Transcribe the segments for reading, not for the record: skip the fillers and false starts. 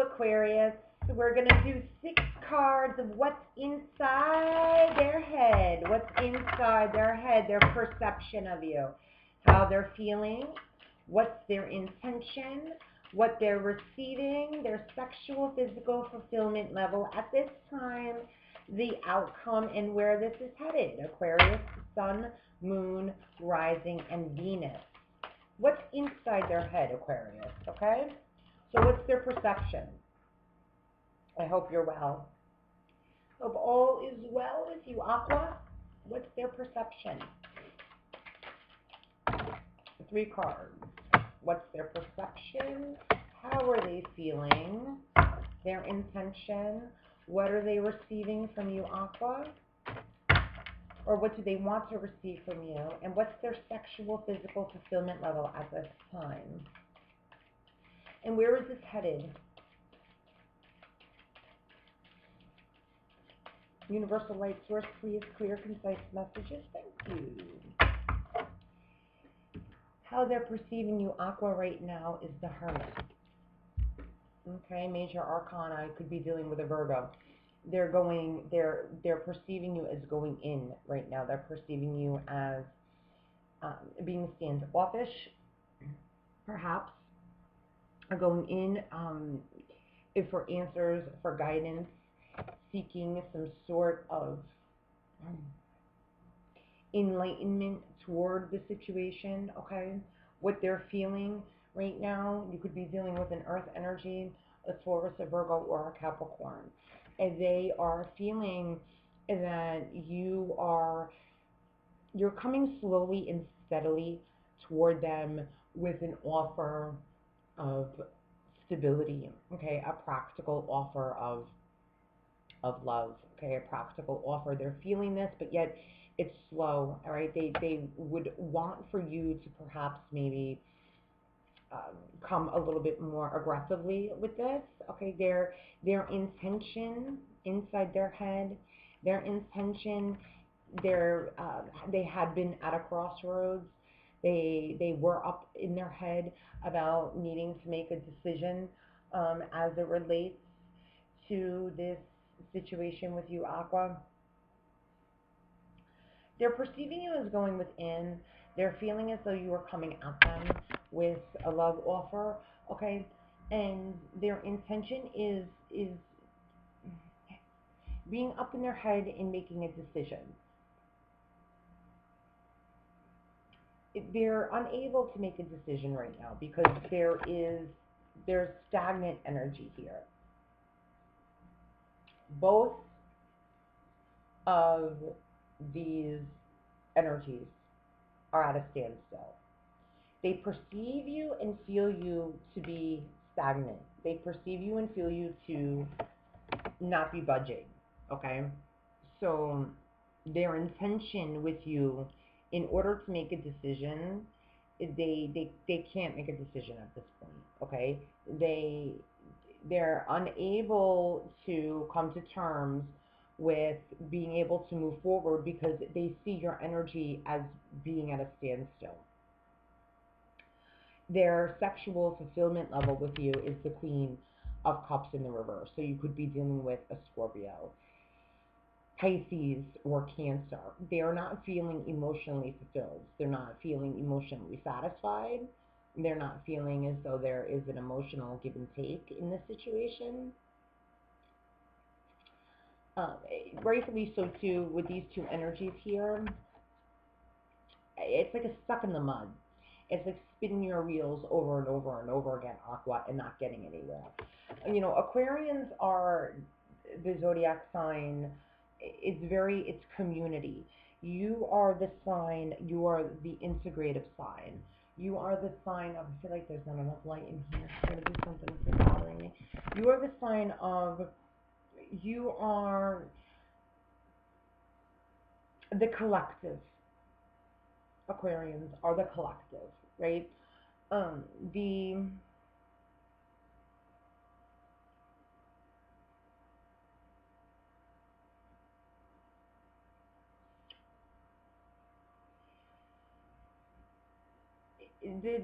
Aquarius. We're going to do 6 cards of what's inside their head. What's inside their head, their perception of you. How they're feeling, what's their intention, what they're receiving, their sexual, physical fulfillment level at this time, the outcome, and where this is headed. Aquarius, Sun, Moon, Rising, and Venus. What's inside their head, Aquarius, okay? So what's their perception? I hope you're well. Hope all is well with you, Aqua. What's their perception? 3 cards. What's their perception? How are they feeling? Their intention? What are they receiving from you, Aqua? Or what do they want to receive from you? And what's their sexual, physical fulfillment level at this time? And where is this headed? Universal light source, please, clear, concise messages. Thank you. How they're perceiving you, Aqua, right now is the Hermit. Okay, major arcana. I could be dealing with a Virgo. They're perceiving you as going in right now. They're perceiving you as being standoffish, perhaps, or going in if for answers, for guidance, seeking some sort of enlightenment toward the situation, okay? What they're feeling right now, you could be dealing with an Earth energy, a Taurus, a Virgo, or a Capricorn. And they are feeling that you're coming slowly and steadily toward them with an offer of stability, okay? A practical offer of love, okay? A practical offer. They're feeling this, but yet it's slow, all right? They would want for you to perhaps maybe come a little bit more aggressively with this, okay? Their intention inside their head, their intention, they had been at a crossroads. They were up in their head about needing to make a decision as it relates to this situation with you, Aqua. They're perceiving you as going within. They're feeling as though you are coming at them with a love offer, okay? And their intention is being up in their head and making a decision. They're unable to make a decision right now because there's stagnant energy here. Both of these energies are at a standstill. They perceive you and feel you to be stagnant. They perceive you and feel you to not be budging, okay? So their intention with you, in order to make a decision, they can't make a decision at this point, okay? They're unable to come to terms with being able to move forward because they see your energy as being at a standstill. Their sexual fulfillment level with you is the Queen of Cups in the reverse. So you could be dealing with a Scorpio, Pisces, or Cancer. They are not feeling emotionally fulfilled. They're not feeling emotionally satisfied. They're not feeling as though there is an emotional give and take in this situation. Rightfully so too, with these two energies here, it's like a stuck in the mud. It's like spinning your wheels over and over and over again, Aqua, and not getting anywhere. You know, Aquarians are the zodiac sign. It's community. You are the sign, you are the integrative sign. You are the sign of, I feel like there's not enough light in here. I'm going to do something that's bothering me. You are the sign of, you are the collective. Aquarians are the collective, right?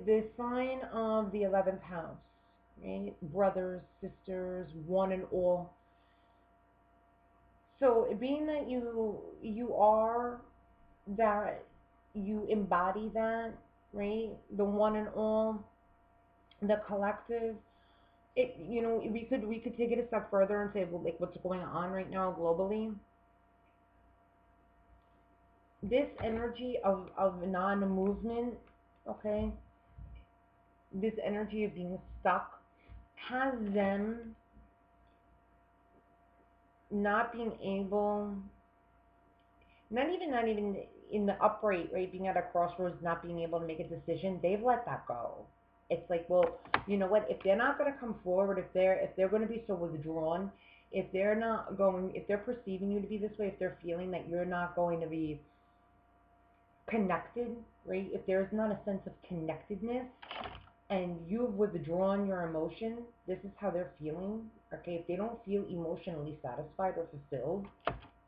The sign of the 11th house, right? Brothers, sisters, one and all. So being that you are that, you embody that, right? The one and all, the collective. It, we could take it a step further and say, well, like, what's going on right now globally. This energy of non-movement, okay, this energy of being stuck has them not being able, not even in the upright, right, being at a crossroads, not being able to make a decision. They've let that go. It's like, well, you know what, if they're not going to come forward, if they're going to be so withdrawn, if they're perceiving you to be this way, if they're feeling that you're not going to be connected, right, if there's not a sense of connectedness and you've withdrawn your emotion, this is how they're feeling. Okay, if they don't feel emotionally satisfied or fulfilled,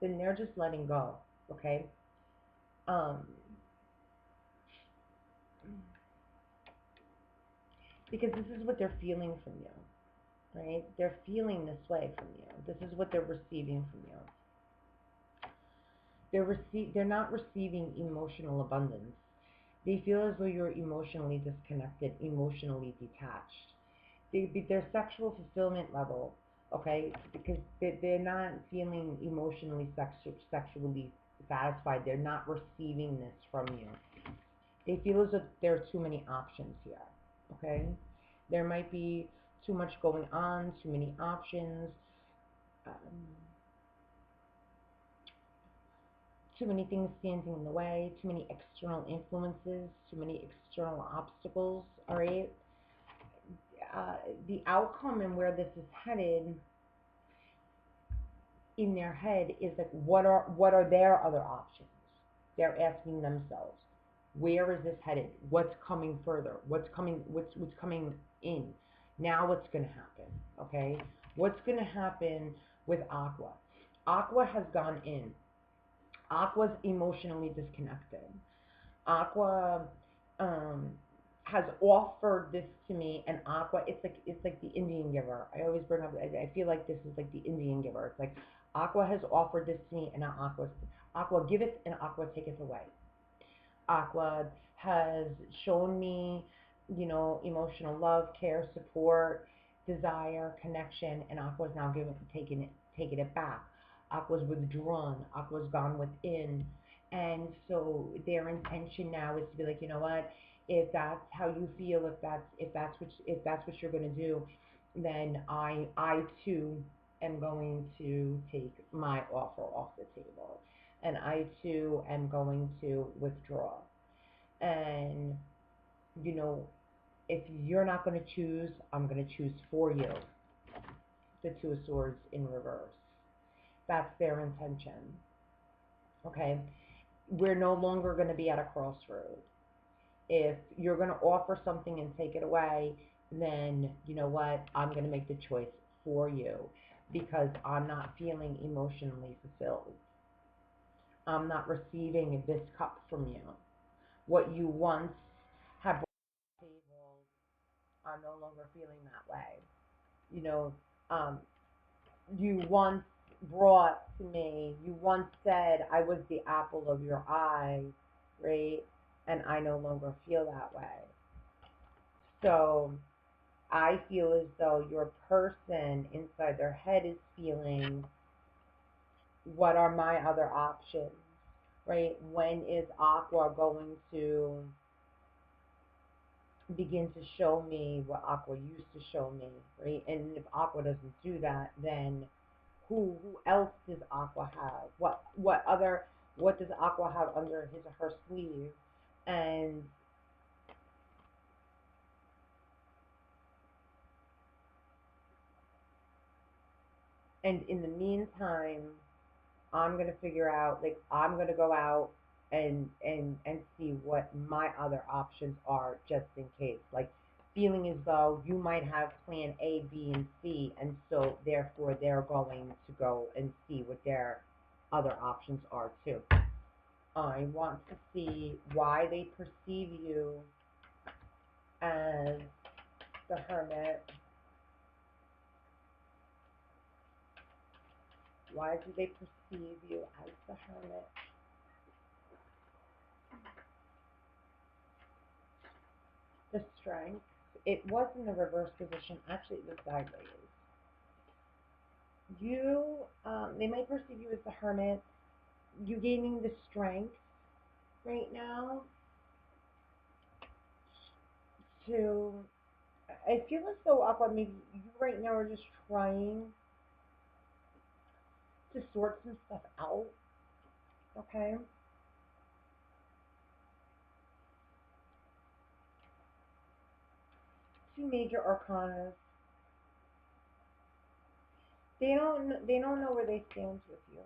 then they're just letting go. Okay. um because this is what they're feeling from you, right? They're feeling this way from you. This is what they're receiving from you. They're not receiving emotional abundance. They feel as though you're emotionally disconnected, emotionally detached. Their sexual fulfillment level, okay, because they're not feeling emotionally sexually satisfied. They're not receiving this from you. They feel as if there are too many options here, okay? There might be too much going on, too many options, um, too many things standing in the way, too many external influences, too many external obstacles, all right? Uh, the outcome and where this is headed in their head is like, what are their other options? They're asking themselves, where is this headed? What's coming further? What's coming in? Now what's going to happen? Okay? What's going to happen with Aqua? Aqua has gone in. Aqua's emotionally disconnected. Aqua um, has offered this to me, and Aqua, it's like the Indian giver. I always bring up. I feel like this is like the Indian giver. It's like Aqua has offered this to me, and now Aqua giveth and Aqua taketh away. Aqua has shown me, emotional love, care, support, desire, connection, and Aqua's now taking it back. Aqua's withdrawn. Aqua's gone within, and so their intention now is to be like, you know what? If that's how you feel, if that's what you're gonna do, then I too am going to take my offer off the table, and I too am going to withdraw. And, you know, if you're not going to choose, I'm going to choose for you. The Two of Swords in reverse. That's their intention. Okay? We're no longer going to be at a crossroad. If you're going to offer something and take it away, then you know what? I'm going to make the choice for you because I'm not feeling emotionally fulfilled. I'm not receiving this cup from you. What you once have brought to the table, I'm no longer feeling that way. You know, um, you once brought to me, you once said I was the apple of your eye, right? And I no longer feel that way. So I feel as though your person inside their head is feeling, what are my other options, right? When is Aqua going to begin to show me what Aqua used to show me, right? And if Aqua doesn't do that, then who else does Aqua have? What does Aqua have under his or her sleeve? And in the meantime, I'm gonna figure out, like, I'm gonna go out and see what my other options are, just in case. Like, feeling as though you might have plan A, B, and C, and so therefore they're going to go and see what their other options are too. I want to see why they perceive you as the Hermit. Why do they perceive you as the Hermit? The Strength. It was in the reverse position. Actually, it was sideways. They might perceive you as the Hermit. You gaining the strength right now to. I feel as though, Aqua, maybe you right now are just trying to sort some stuff out. Okay. Two major arcana. They don't know where they stand with you.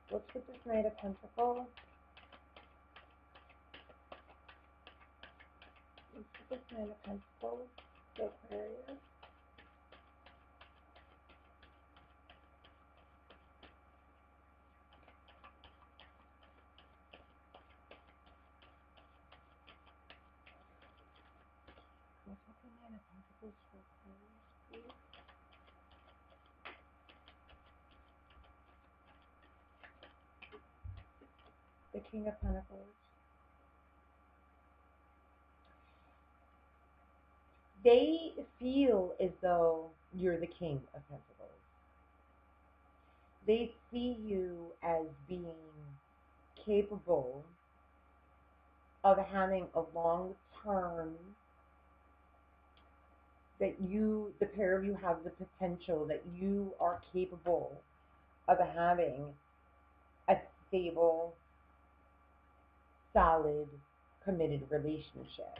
What's with this Knight of Pentacles? What's with this Knight of Pentacles? The Aquarius. What's with the Knight of Pentacles for Aquarius, please? The King of Pentacles. They feel as though you're the King of Pentacles. They see you as being capable of having a long term, that the pair of you have the potential, that you are capable of having a stable, solid, committed relationship.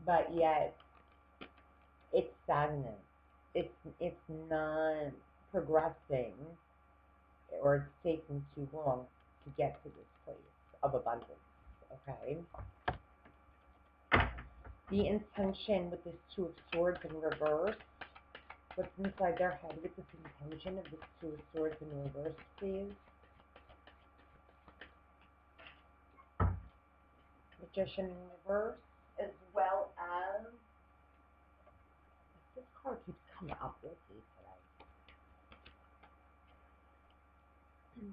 But yet it's stagnant. It's not progressing, or it's taking too long to get to this place of abundance. Okay. The intention with this Two of Swords in reverse. What's inside their head with this intention of this Two of Swords in reverse, please? Magician in reverse, as well as this card keeps coming up with me today.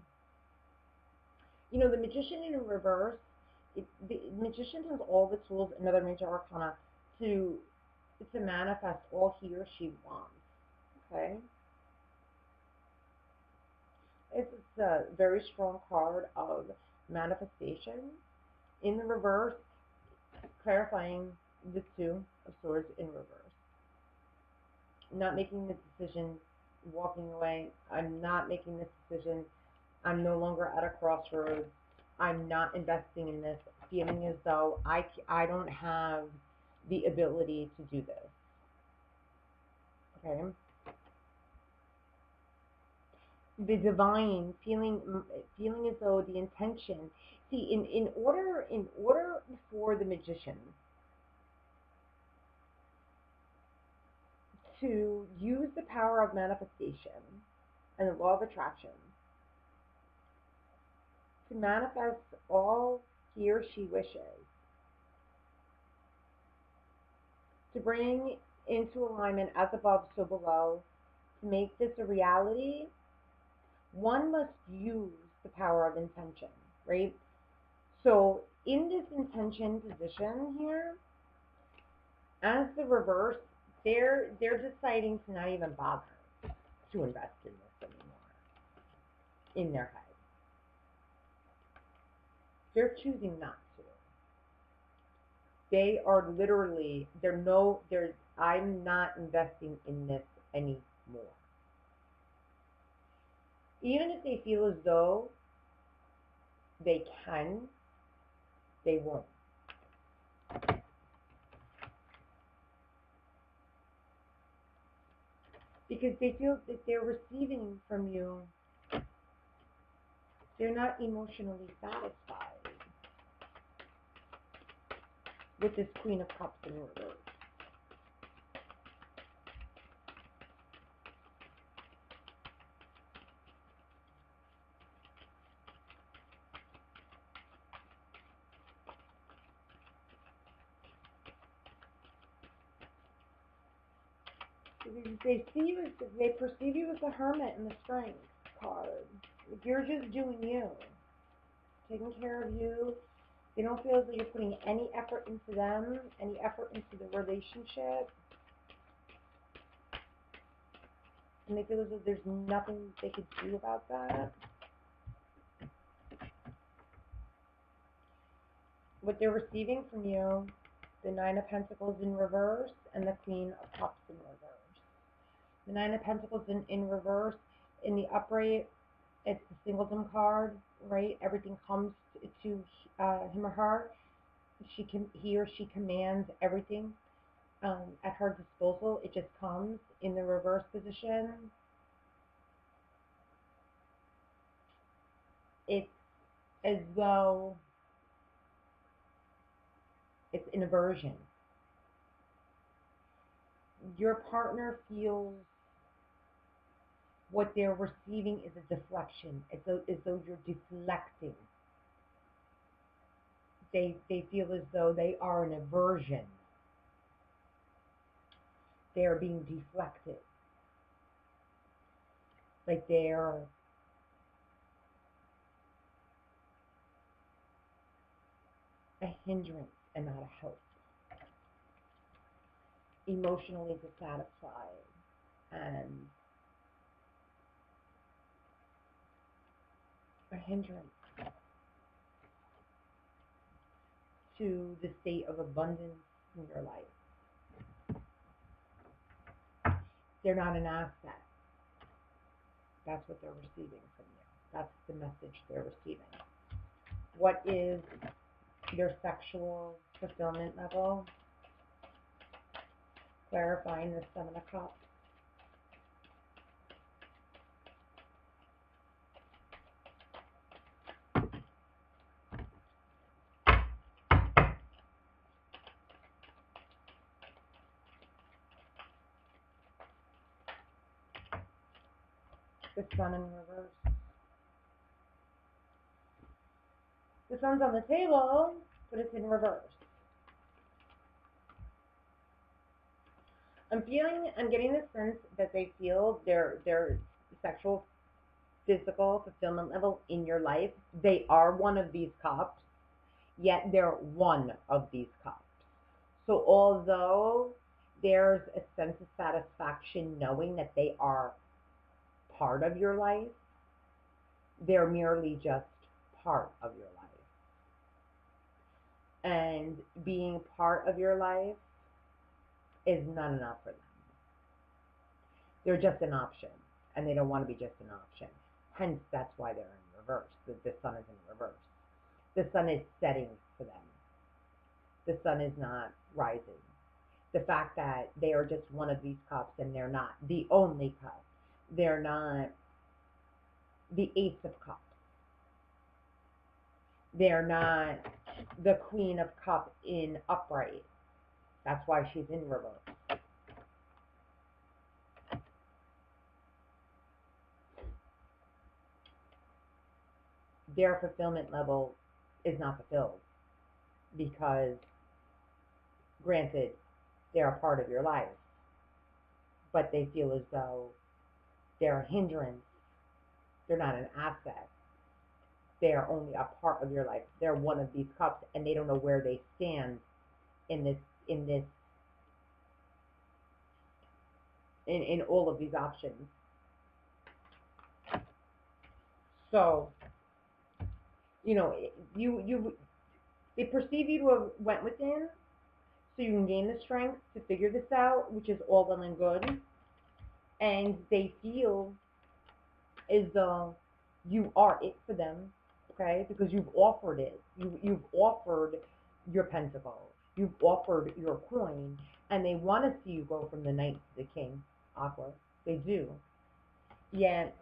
You know, the Magician in reverse, the Magician has all the tools, another major arcana, to manifest all he or she wants. Okay? It's a very strong card of manifestation. In the reverse, clarifying the Two of Swords in reverse. Not making this decision, walking away. I'm not making this decision. I'm no longer at a crossroads. I'm not investing in this, feeling as though I don't have the ability to do this. Okay? The divine, feeling as though the intention. See, in order for the magician to use the power of manifestation and the law of attraction to manifest all he or she wishes, to bring into alignment as above, so below, to make this a reality, one must use the power of intention, right? So in this intention position here, as the reverse, they're deciding to not even bother to invest in this anymore in their head. They're choosing not to. They are literally, I'm not investing in this anymore. Even if they feel as though they can, they won't. Because they feel that they're receiving from you, they're not emotionally satisfied with this Queen of Cups in reverse. They see you as, they perceive you as the hermit in the strength card. Like you're just doing you, taking care of you. They don't feel as though you're putting any effort into them, any effort into the relationship. And they feel as though there's nothing they could do about that. What they're receiving from you, the Nine of Pentacles in reverse and the Queen of Cups in reverse. The Nine of Pentacles in reverse, in the upright, it's the singleton card, right? Everything comes to him or her. He or she commands everything at her disposal. It just comes. In the reverse position, it's as though it's an aversion. Your partner feels what they're receiving is a deflection, as though you're deflecting. They feel as though they are an aversion. They are being deflected. Like they're a hindrance and not a help. Emotionally dissatisfied and a hindrance to the state of abundance in your life. They're not an asset. That's what they're receiving from you. That's the message they're receiving. What is your sexual fulfillment level? Clarifying the Seven of Cups. The Sun in reverse. The Sun's on the table, but it's in reverse. I'm getting the sense that they feel their sexual, physical fulfillment level in your life. They are one of these cups, yet they're one of these cups. So although there's a sense of satisfaction knowing that they are part of your life, they're merely just part of your life. And being part of your life is not enough for them. They're just an option, and they don't want to be just an option. Hence, that's why they're in reverse. The Sun is in reverse. The Sun is setting for them. The Sun is not rising. The fact that they are just one of these cups and they're not the only cup. They're not the Ace of Cups. They're not the Queen of Cups in upright. That's why she's in reverse. Their fulfillment level is not fulfilled because, granted, they're a part of your life, but they feel as though they're a hindrance. They're not an asset. They're only a part of your life. They're one of these cups, and they don't know where they stand in all of these options. So, they perceive you to have went within, so you can gain the strength to figure this out, which is all well and good. And they feel as though you are it for them, okay? Because you've offered it. You've offered your pentacle. You've offered your coin, and they want to see you go from the Knight to the King, Aqua. They do. Yet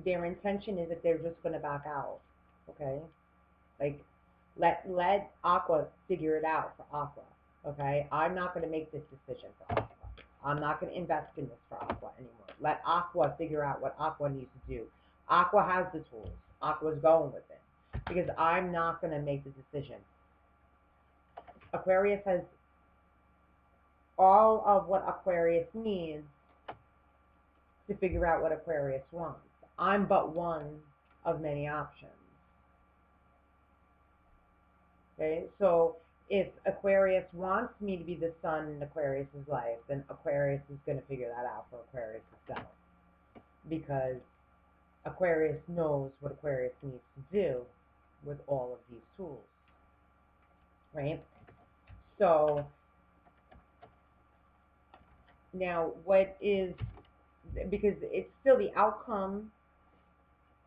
their intention is that they're just going to back out, okay? Like, let Aqua figure it out for Aqua, okay? I'm not going to make this decision for Aqua. I'm not going to invest in this for Aqua anymore. Let Aqua figure out what Aqua needs to do. Aqua has the tools. Aqua's going with it. Because I'm not going to make the decision. Aquarius has all of what Aquarius needs to figure out what Aquarius wants. I'm but one of many options. Okay, so if Aquarius wants me to be the sun in Aquarius's life, then Aquarius is going to figure that out for Aquarius itself, because Aquarius knows what Aquarius needs to do with all of these tools, right? So now what is, because it's still the outcome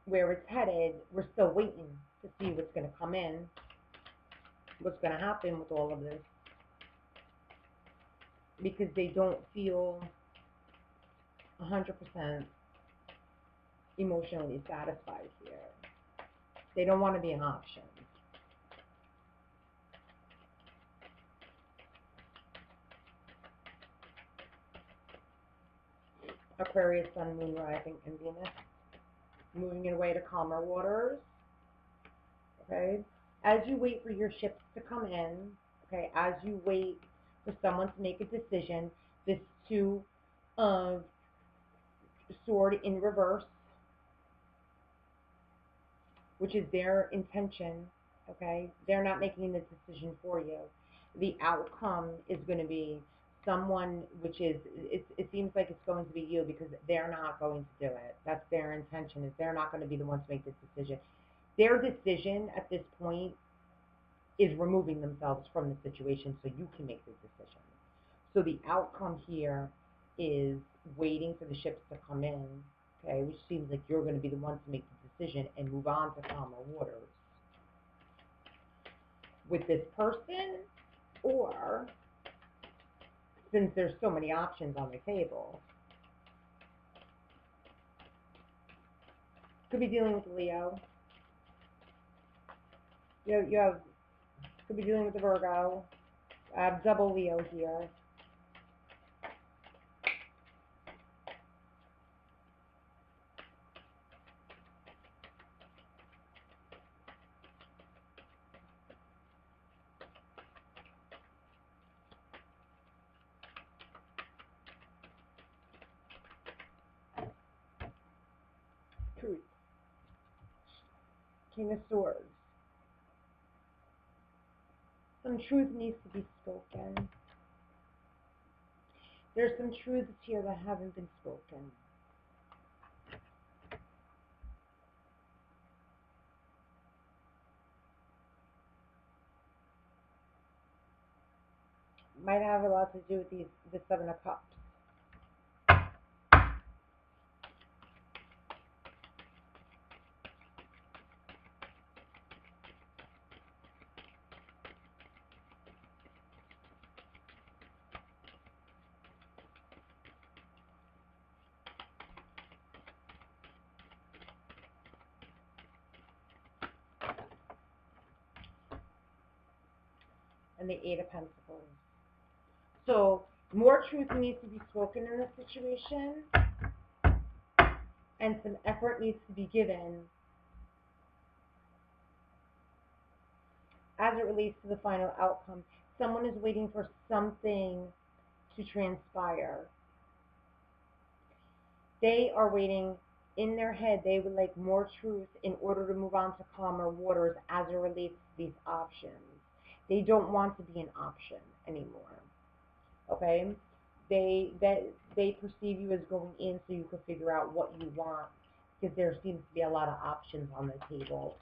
where it's headed, we're still waiting to see what's going to come in, what's going to happen with all of this, because they don't feel 100% emotionally satisfied here. They don't want to be an option. Aquarius, Sun, Moon, Rising, and Venus, moving it away to calmer waters. Okay, as you wait for your ships to come in, okay, as you wait for someone to make a decision, this Two of Sword in reverse, which is their intention, okay, they're not making the decision for you. The outcome is going to be someone, which is, it seems like it's going to be you, because they're not going to do it. That's their intention, is they're not going to be the ones to make this decision. Their decision at this point is removing themselves from the situation so you can make the decision. So the outcome here is waiting for the ships to come in, okay, which seems like you're going to be the ones to make the decision and move on to calmer waters with this person, or since there's so many options on the table, could be dealing with Leo. You have, could be dealing with the Virgo. I have double Leo here. Truth. King of Swords. Some truth needs to be spoken. There's some truths here that haven't been spoken. Might have a lot to do with the Seven of Cups. And the Eight of Pentacles. So more truth needs to be spoken in this situation, and some effort needs to be given as it relates to the final outcome. Someone is waiting for something to transpire. They are waiting in their head. They would like more truth in order to move on to calmer waters as it relates to these options. They don't want to be an option anymore. Okay? They perceive you as going in so you can figure out what you want, because there seems to be a lot of options on the table.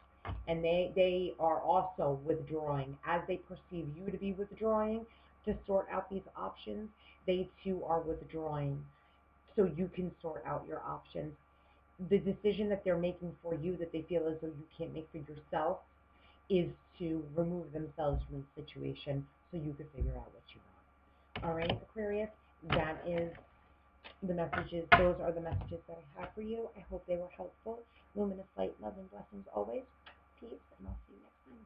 And they are also withdrawing. As they perceive you to be withdrawing to sort out these options, they too are withdrawing so you can sort out your options. The decision that they're making for you that they feel as though you can't make for yourself is to remove themselves from the situation so you can figure out what you want. All right, Aquarius, that is the messages. Those are the messages that I have for you. I hope they were helpful. Luminous light, love, and blessings always. Peace, and I'll see you next time.